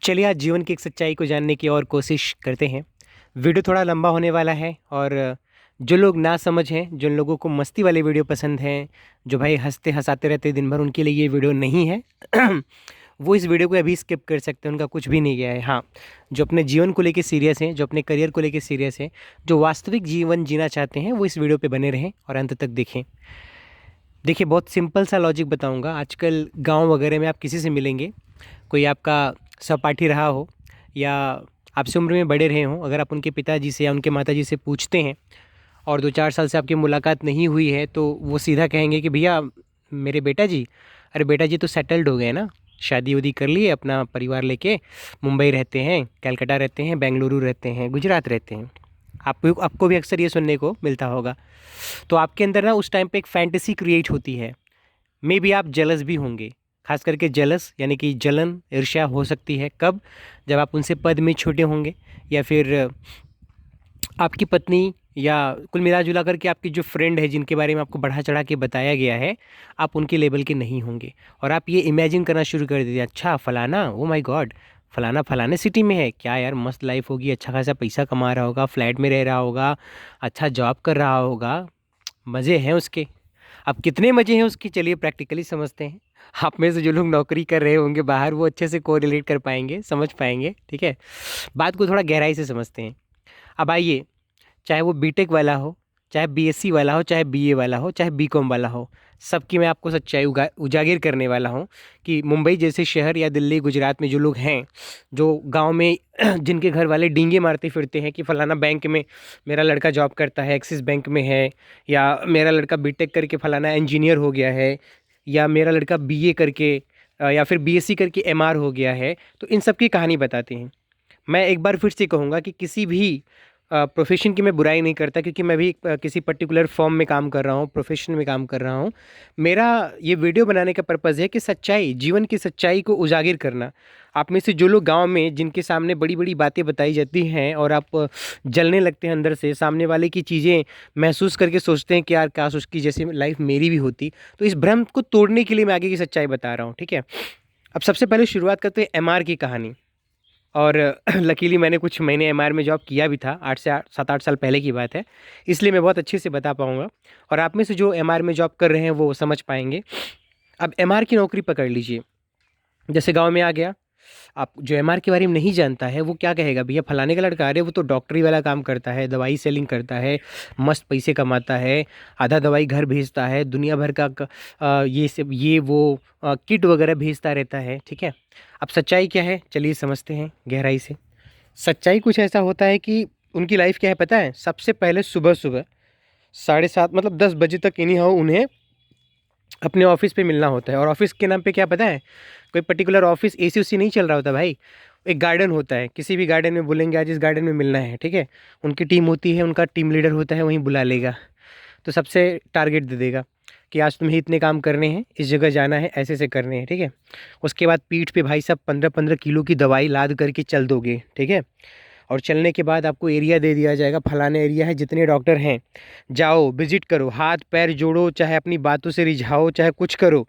चलिए आज जीवन की एक सच्चाई को जानने की और कोशिश करते हैं। वीडियो थोड़ा लंबा होने वाला है और जो लोग ना समझ हैं, जिन लोगों को मस्ती वाले वीडियो पसंद हैं, जो भाई हँसते हँसाते रहते हैं दिन भर, उनके लिए ये वीडियो नहीं है। वो इस वीडियो को अभी स्किप कर सकते हैं, उनका कुछ भी नहीं गया है। हाँ, जो अपने जीवन को लेके सीरियस हैं, जो अपने करियर को लेके सीरियस हैं, जो वास्तविक जीवन जीना चाहते हैं, वो इस वीडियो पे बने रहें और अंत तक देखें। देखिए, बहुत सिंपल सा लॉजिक बताऊँगा। आजकल गाँव वगैरह में आप किसी से मिलेंगे, कोई आपका सहपाठी रहा हो या आपसे उम्र में बड़े रहे हों, अगर आप उनके पिताजी से या उनके माताजी से पूछते हैं और 2-4 साल से आपकी मुलाकात नहीं हुई है, तो वो सीधा कहेंगे कि भैया मेरे बेटा जी, अरे बेटा जी तो सेटल्ड हो गए ना, शादी वादी कर लिए, अपना परिवार लेके मुंबई रहते हैं, कलकत्ता रहते हैं, बेंगलुरु रहते हैं, गुजरात रहते हैं। आपको आपको भी अक्सर ये सुनने को मिलता होगा। तो आपके अंदर ना उस टाइम पे एक फैंटेसी क्रिएट होती है। मे बी आप जेलस भी होंगे, खास करके जेलस यानी कि जलन, ईर्ष्या हो सकती है। कब? जब आप उनसे पद में छोटे होंगे, या फिर आपकी पत्नी, या कुल मिला जुला करके आपकी जो फ्रेंड है जिनके बारे में आपको बढ़ा चढ़ा के बताया गया है, आप उनके लेवल के नहीं होंगे और आप ये इमेजिन करना शुरू कर देते हैं, अच्छा फ़लाना, ओ माय गॉड, फ़लाना फ़लाने सिटी में है क्या यार, मस्त लाइफ होगी, अच्छा खासा पैसा कमा रहा होगा, फ्लैट में रह रहा होगा, अच्छा जॉब कर रहा होगा, मज़े हैं उसके। अब कितने मज़े हैं उसके, चलिए प्रैक्टिकली समझते हैं। आप में से जो लोग नौकरी कर रहे होंगे बाहर, वो अच्छे से कोरिलेट कर पाएंगे, समझ पाएंगे, ठीक है। बात को थोड़ा गहराई से समझते हैं। अब आइए, चाहे वो बीटेक वाला हो, चाहे बीएससी वाला हो, चाहे बीए वाला हो, चाहे बीकॉम वाला हो, सबकी मैं आपको सच्चाई उजागर करने वाला हूँ कि मुंबई जैसे शहर या दिल्ली, गुजरात में जो लोग हैं, जो गांव में जिनके घर वाले डींगे मारते फिरते हैं कि फ़लाना बैंक में मेरा लड़का जॉब करता है, एक्सिस बैंक में है, या मेरा लड़का बीटेक करके फ़लाना इंजीनियर हो गया है, या मेरा लड़का बीए करके या फिर बीएससी करके एमआर हो गया है, तो इन सब की कहानी बताते हैं। मैं एक बार फिर से कहूँगा कि किसी भी प्रोफेशन की मैं बुराई नहीं करता, क्योंकि मैं भी किसी पर्टिकुलर फॉर्म में काम कर रहा हूँ, प्रोफेशन में काम कर रहा हूँ। मेरा ये वीडियो बनाने का पर्पज़ है कि सच्चाई, जीवन की सच्चाई को उजागर करना। आप में से जो लोग गांव में, जिनके सामने बड़ी बड़ी बातें बताई जाती हैं और आप जलने लगते हैं अंदर से, सामने वाले की चीज़ें महसूस करके सोचते हैं कि यार काश उसकी जैसी लाइफ मेरी भी होती, तो इस भ्रम को तोड़ने के लिए मैं आगे की सच्चाई बता रहा हूँ, ठीक है। अब सबसे पहले शुरुआत करते हैं एमआर की कहानी। और लकीली मैंने कुछ महीने एमआर में जॉब किया भी था, 7-8 साल पहले की बात है, इसलिए मैं बहुत अच्छे से बता पाऊँगा और आप में से जो एमआर में जॉब कर रहे हैं वो समझ पाएंगे। अब एमआर की नौकरी पकड़ लीजिए, जैसे गांव में आ गया। आप जो एमआर के बारे में नहीं जानता है वो क्या कहेगा, भैया फलाने का लड़का, अरे वो तो डॉक्टरी वाला काम करता है, दवाई सेलिंग करता है, मस्त पैसे कमाता है, आधा दवाई घर भेजता है, दुनिया भर का ये सब ये वो किट वगैरह भेजता रहता है, ठीक है। अब सच्चाई क्या है, चलिए समझते हैं गहराई से। सच्चाई कुछ ऐसा होता है कि उनकी लाइफ क्या है पता है, सबसे पहले सुबह सुबह 7:30 मतलब 10 बजे तक इन्हीं हाउ उन्हें अपने ऑफिस पे मिलना होता है। और ऑफिस के नाम पे क्या पता है, कोई पर्टिकुलर ऑफिस एसी उसी नहीं चल रहा होता भाई, एक गार्डन होता है, किसी भी गार्डन में बोलेंगे आज इस गार्डन में मिलना है, ठीक है। उनकी टीम होती है, उनका टीम लीडर होता है, वहीं बुला लेगा, तो सबसे टारगेट दे देगा कि आज तुम्हें इतने काम करने हैं, इस जगह जाना है, ऐसे ऐसे करने हैं, ठीक है। उसके बाद पीठ पे भाई साहब 15-15 किलो की दवाई लाद करके चल दोगे, ठीक है। और चलने के बाद आपको एरिया दे दिया जाएगा, फलाने एरिया है, जितने डॉक्टर हैं जाओ विजिट करो, हाथ पैर जोड़ो, चाहे अपनी बातों से रिझाओ, चाहे कुछ करो,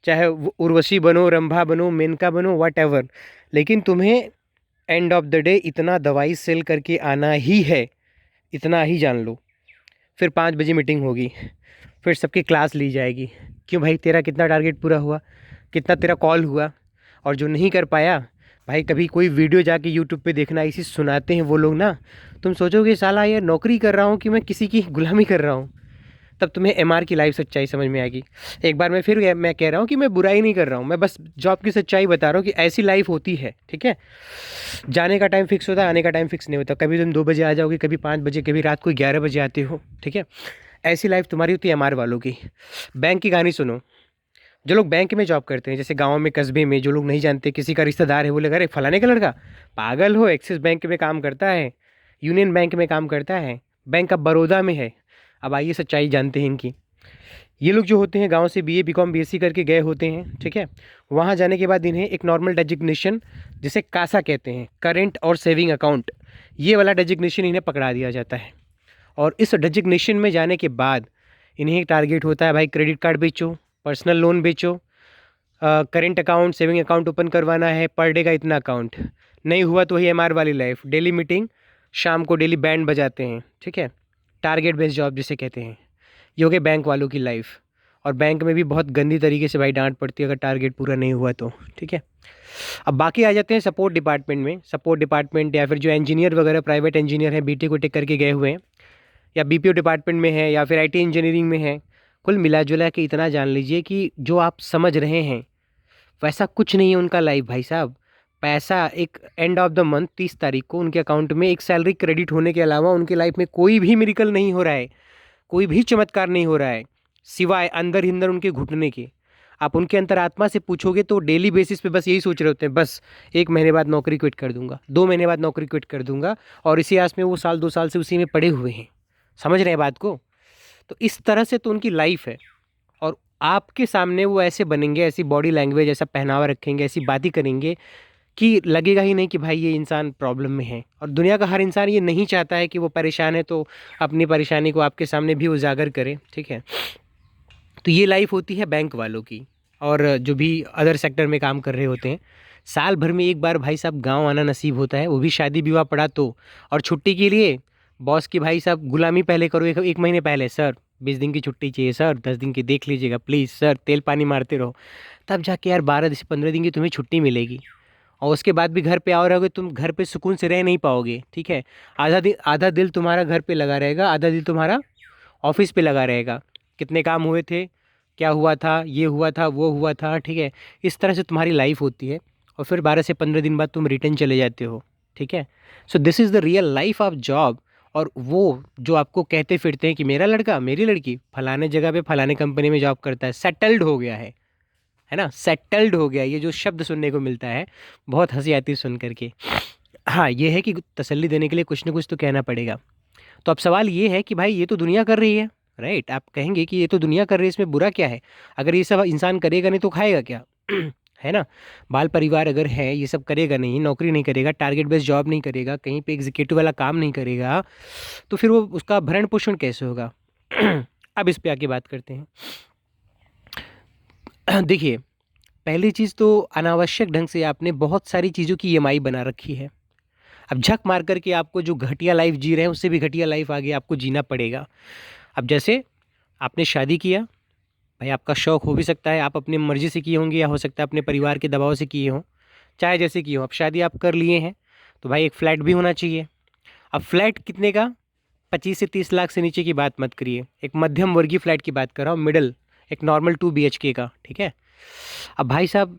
चाहे उर्वशी बनो, रंभा बनो, मेनका बनो, वट एवर, लेकिन तुम्हें एंड ऑफ द डे इतना दवाई सेल करके आना ही है, इतना ही जान लो। फिर 5 बजे मीटिंग होगी, फिर सबकी क्लास ली जाएगी, क्यों भाई तेरा कितना टारगेट पूरा हुआ, कितना तेरा कॉल हुआ। और जो नहीं कर पाया भाई, कभी कोई वीडियो जाके यूट्यूब पे देखना, इसी सुनाते हैं वो लोग ना, तुम सोचोगे साला ये नौकरी कर रहा हूँ कि मैं किसी की गुलामी कर रहा हूँ, तब तुम्हें एमआर की लाइफ सच्चाई समझ में आएगी। एक बार मैं कह रहा हूँ कि मैं बुराई नहीं कर रहा हूँ, मैं बस जॉब की सच्चाई बता रहा हूँ कि ऐसी लाइफ होती है, ठीक है। जाने का टाइम फिक्स होता है, आने का टाइम फिक्स नहीं होता, कभी तुम 2 बजे आ जाओगे, कभी 5 बजे, कभी रात को 11 बजे आते हो, ठीक है। ऐसी लाइफ तुम्हारी होती है एमआर वालों की। बैंक की कहानी सुनो। जो लोग बैंक में जॉब करते हैं, जैसे गांव में, कस्बे में, जो लोग नहीं जानते, किसी का रिश्तेदार है, वो लगा अरे फलाने का लड़का, पागल हो, एक्सिस बैंक में काम करता है, यूनियन बैंक में काम करता है, बैंक ऑफ बड़ौदा में है। अब आइए सच्चाई जानते हैं इनकी। ये लोग जो होते हैं गांव से बीए बीकॉम बीएससी करके गए होते हैं, ठीक है। वहाँ जाने के बाद इन्हें एक नॉर्मल डेजिग्नेशन, जिसे कासा कहते हैं, करेंट और सेविंग अकाउंट, ये वाला डेजिग्नेशन इन्हें पकड़ा दिया जाता है। और इस डेजिग्नेशन में जाने के बाद इन्हें एक टारगेट होता है, भाई क्रेडिट कार्ड बेचो, पर्सनल लोन बेचो, current account, saving account open करवाना है, पर डे का इतना अकाउंट, नहीं हुआ तो वही एमआर वाली लाइफ, डेली मीटिंग, शाम को डेली बैंड बजाते हैं, ठीक है, टारगेट बेस्ड जॉब जिसे कहते हैं। ये हो गए बैंक वालों की लाइफ। और बैंक में भी बहुत गंदी तरीके से भाई डांट पड़ती है अगर टारगेट पूरा नहीं हुआ तो, ठीक है। अब बाकी आ जाते हैं सपोर्ट डिपार्टमेंट में। सपोर्ट डिपार्टमेंट या फिर जो इंजीनियर वगैरह प्राइवेट इंजीनियर हैं, बीटेक वीटेक करके गए हुए हैं, या बीपीओ डिपार्टमेंट में है, या फिर आईटी इंजीनियरिंग में है। कुल मिला जुला के इतना जान लीजिए कि जो आप समझ रहे हैं वैसा कुछ नहीं है उनका लाइफ भाई साहब। पैसा एक एंड ऑफ द मंथ 30 तारीख को उनके अकाउंट में एक सैलरी क्रेडिट होने के अलावा उनकी लाइफ में कोई भी मिरेकल नहीं हो रहा है, कोई भी चमत्कार नहीं हो रहा है, सिवाय अंदर ही अंदर उनके घुटने के। आप उनके अंतरात्मा से पूछोगे तो डेली बेसिस पे बस यही सोच रहे होते हैं, बस 1 महीने बाद नौकरी क्विट कर दूंगा, 2 महीने बाद नौकरी क्विट कर दूंगा, और इसी आस में वो साल 2 साल से उसी में पड़े हुए हैं। समझ रहे हैं बात को? तो इस तरह से तो उनकी लाइफ है। और आपके सामने वो ऐसे बनेंगे, ऐसी बॉडी लैंग्वेज, ऐसा पहनावा रखेंगे, ऐसी बातें करेंगे कि लगेगा ही नहीं कि भाई ये इंसान प्रॉब्लम में है। और दुनिया का हर इंसान ये नहीं चाहता है कि वो परेशान है तो अपनी परेशानी को आपके सामने भी उजागर करे, ठीक है। तो ये लाइफ होती है बैंक वालों की। और जो भी अदर सेक्टर में काम कर रहे होते हैं, साल भर में एक बार भाई साहब गांव आना नसीब होता है, वो भी शादी विवाह पड़ा तो। और छुट्टी के लिए बॉस की भाई साहब गुलामी पहले करो, एक महीने पहले, सर 20 दिन की छुट्टी चाहिए सर, 10 दिन की देख लीजिएगा प्लीज़ सर, तेल पानी मारते रहो। तब जाके यार 12 से 15 दिन की तुम्हें छुट्टी मिलेगी। और उसके बाद भी घर पे आओ रहोगे, तुम घर पे सुकून से रह नहीं पाओगे, ठीक है। आधा दिल तुम्हारा घर पे लगा रहेगा, आधा दिल तुम्हारा ऑफिस पे लगा रहेगा। कितने काम हुए थे, क्या हुआ था, ये हुआ था, वो हुआ था, ठीक है। इस तरह से तुम्हारी लाइफ होती है। और फिर 12 से 15 दिन बाद तुम रिटर्न चले जाते हो, ठीक है। So this is the real life of job. और वो जो आपको कहते फिरते हैं कि मेरा लड़का मेरी लड़की फलाने जगह पे फलाने कंपनी में जॉब करता है, सेटल्ड हो गया है ना, सेटल्ड हो गया, ये जो शब्द सुनने को मिलता है बहुत हंसी आती है सुन करके। हाँ, ये है कि तसल्ली देने के लिए कुछ ना कुछ तो कहना पड़ेगा। तो अब सवाल ये है कि भाई ये तो दुनिया कर रही है, राइट। आप कहेंगे कि ये तो दुनिया कर रही है, इसमें बुरा क्या है? अगर ये सब इंसान करेगा नहीं तो खाएगा क्या? है ना। बाल परिवार अगर है, ये सब करेगा नहीं, नौकरी नहीं करेगा, टारगेट बेस्ड जॉब नहीं करेगा, कहीं पे एग्जीक्यूटिव वाला काम नहीं करेगा, तो फिर वो उसका भरण पोषण कैसे होगा? अब इस पे आके बात करते हैं। देखिए, पहली चीज़ तो अनावश्यक ढंग से आपने बहुत सारी चीज़ों की ईएमआई बना रखी है। अब झक मार करके आपको जो घटिया लाइफ जी रहे हैं उससे भी घटिया लाइफ आगे आपको जीना पड़ेगा। अब जैसे आपने शादी किया, भाई आपका शौक़ हो भी सकता है, आप अपनी मर्ज़ी से किए होंगे, या हो सकता है अपने परिवार के दबाव से किए हों, चाहे जैसे किए हों। अब शादी आप कर लिए हैं तो भाई एक फ़्लैट भी होना चाहिए। अब फ्लैट कितने का? 25 से 30 लाख से नीचे की बात मत करिए, एक मध्यम वर्गीय फ्लैट की बात कर रहा हूँ, मिडल, एक नॉर्मल 2 BHK का, ठीक है। अब भाई साहब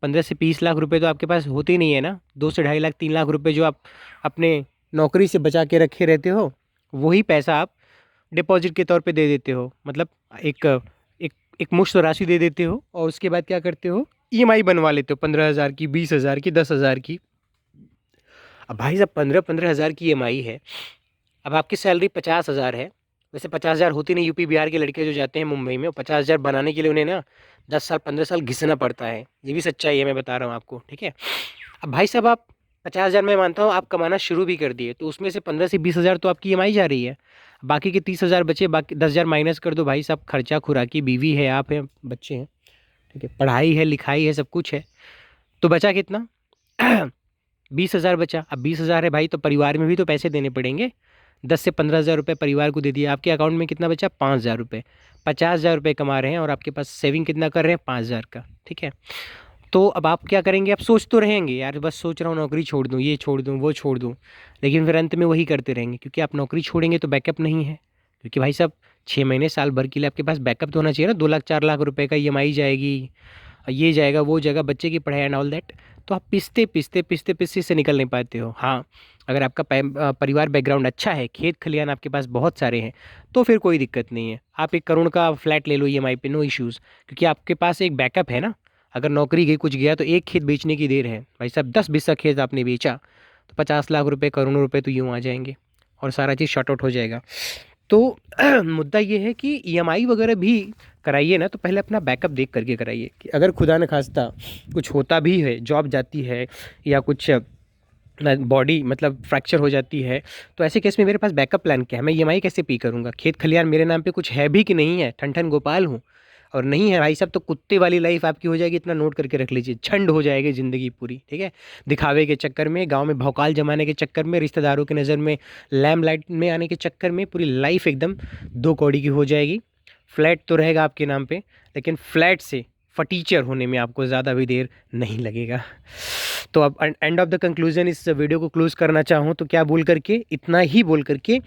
15 से 20 लाख रुपए तो आपके पास होते ही नहीं है ना। 2 से 2.5 लाख 3 लाख रुपए जो आप अपने नौकरी से बचा के रखे रहते हो, वही पैसा आप डिपॉजिट के तौर पे दे देते हो। मतलब एक एक एक मुश्त राशि दे देते हो, और उसके बाद क्या करते हो, ईएमआई बनवा लेते हो 15,000 की, 20,000 की, 10,000 की। अब भाई साहब 15,000 की ईएमआई है। अब आपकी सैलरी 50,000 है। वैसे 50,000 होती नहीं, यूपी बिहार के लड़के जो जाते हैं मुंबई में, 50,000 बनाने के लिए उन्हें ना 10 साल 15 साल घिसना पड़ता है। ये भी सच्चाई है, मैं बता रहा हूँ आपको, ठीक है। अब भाई साहब आप 50,000 मैं मानता हूँ आप कमाना शुरू भी कर दिए, तो उसमें से 15 से 20,000 तो आपकी ईएमआई जा रही है। बाकी के 30,000 बचे, बाकी 10,000 माइनस कर दो भाई साहब, खर्चा खुराकी, बीवी है, आप हैं, बच्चे हैं, ठीक है, पढ़ाई है, लिखाई है, सब कुछ है। तो बचा कितना? 20,000 बचा। अब 20,000 है भाई, तो परिवार में भी तो पैसे देने पड़ेंगे। 10 से 15,000 रुपये परिवार को दे दिए, आपके अकाउंट में कितना बचा? 5,000 रुपये। 50,000 रुपये कमा रहे हैं और आपके पास सेविंग कितना कर रहे हैं? 5,000 का, ठीक है। तो अब आप क्या करेंगे? आप सोच तो रहेंगे यार, बस सोच रहा हूँ नौकरी छोड़ दूँ, ये छोड़ दूँ, वो छोड़ दूँ, लेकिन फिर अंत में वही करते रहेंगे, क्योंकि आप नौकरी छोड़ेंगे तो बैकअप नहीं है। क्योंकि भाई साहब 6 महीने साल भर के लिए आपके पास बैकअप तो होना चाहिए ना। 2 लाख 4 लाख रुपए का ईएमआई जाएगी, ये जाएगा, वो जाएगा, बच्चे की पढ़ाई एंड ऑल दैट। तो आप पिसते से निकल नहीं पाते हो। हाँ, अगर आपका परिवार बैकग्राउंड अच्छा है, खेत खलियान आपके पास बहुत सारे हैं, तो फिर कोई दिक्कत नहीं है। आप 1 करोड़ का फ्लैट ले लो ईएमआई पे, नो इश्यूज़, क्योंकि आपके पास एक बैकअप है ना। अगर नौकरी गई, कुछ गया, तो एक खेत बेचने की देर है भाई साहब। 10 बीस खेत आपने बेचा तो 50 लाख रुपए, करोड़ों रुपए तो यूँ आ जाएंगे, और सारा चीज़ शॉर्ट आउट हो जाएगा। तो मुद्दा ये है कि ईएमआई वगैरह भी कराइए ना, तो पहले अपना बैकअप देख करके कराइए कि अगर खुदा न खास्ता कुछ होता भी है, जॉब जाती है, या कुछ बॉडी मतलब फ्रैक्चर हो जाती है, तो ऐसे केस में मेरे पास बैकअप प्लान क्या है? मैं ईएमआई कैसे पे करूँगा? खेत खलियान मेरे नाम पे कुछ है भी कि नहीं है? ठन ठन गोपाल हूँ, और नहीं है भाई साहब तो कुत्ते वाली लाइफ आपकी हो जाएगी, इतना नोट करके रख लीजिए। झंड हो जाएगी ज़िंदगी पूरी, ठीक है। दिखावे के चक्कर में, गांव में भौकाल जमाने के चक्कर में, रिश्तेदारों की नज़र में लैम लाइट में आने के चक्कर में पूरी लाइफ एकदम दो कौड़ी की हो जाएगी। फ्लैट तो रहेगा आपके नाम पे, लेकिन फ्लैट से फटीचर होने में आपको ज़्यादा भी देर नहीं लगेगा। तो अब एंड ऑफ द कंक्लूजन इस वीडियो को क्लोज करना चाहूँ तो क्या बोल करके, इतना ही बोल करके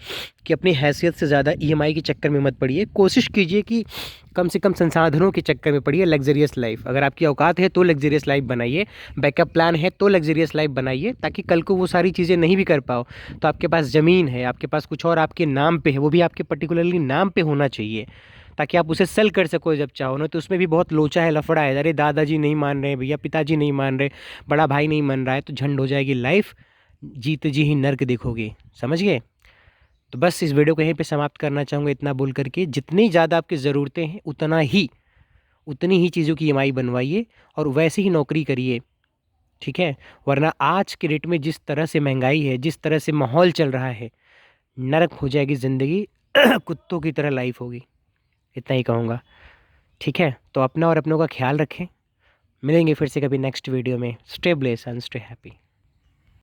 कि अपनी हैसियत से ज़्यादा ईएमआई के चक्कर में मत पड़िए। कोशिश कीजिए कि कम से कम संसाधनों के चक्कर में पड़िए। लग्जरियस लाइफ, अगर आपकी औकात है तो लग्जरियस लाइफ बनाइए, बैकअप प्लान है तो लग्जरियस लाइफ बनाइए, ताकि कल को वो सारी चीज़ें नहीं भी कर पाओ तो आपके पास ज़मीन है, आपके पास कुछ और आपके नाम पे है, वो भी आपके पर्टिकुलरली नाम पे होना चाहिए, ताकि आप उसे सेल कर सको जब चाहो ना। तो उसमें भी बहुत लोचा है, लफड़ा है, अरे दादाजी नहीं मान रहे भैया, पिताजी नहीं मान रहे, बड़ा भाई नहीं मान रहा है, तो झंड हो जाएगी लाइफ, जीते जी ही नर्क देखोगे। समझ गए? तो बस इस वीडियो को यहीं पे समाप्त करना चाहूँगा, इतना बोल करके जितनी ज़्यादा आपकी ज़रूरतें हैं उतनी ही चीज़ों की ईएमआई बनवाइए और वैसे ही नौकरी करिए, ठीक है। वरना आज के डेट में जिस तरह से महंगाई है, जिस तरह से माहौल चल रहा है, नरक हो जाएगी ज़िंदगी कुत्तों की तरह लाइफ होगी। इतना ही कहूँगा, ठीक है। तो अपना और अपनों का ख्याल रखें, मिलेंगे फिर से कभी नेक्स्ट वीडियो में। Stay bless and stay happy.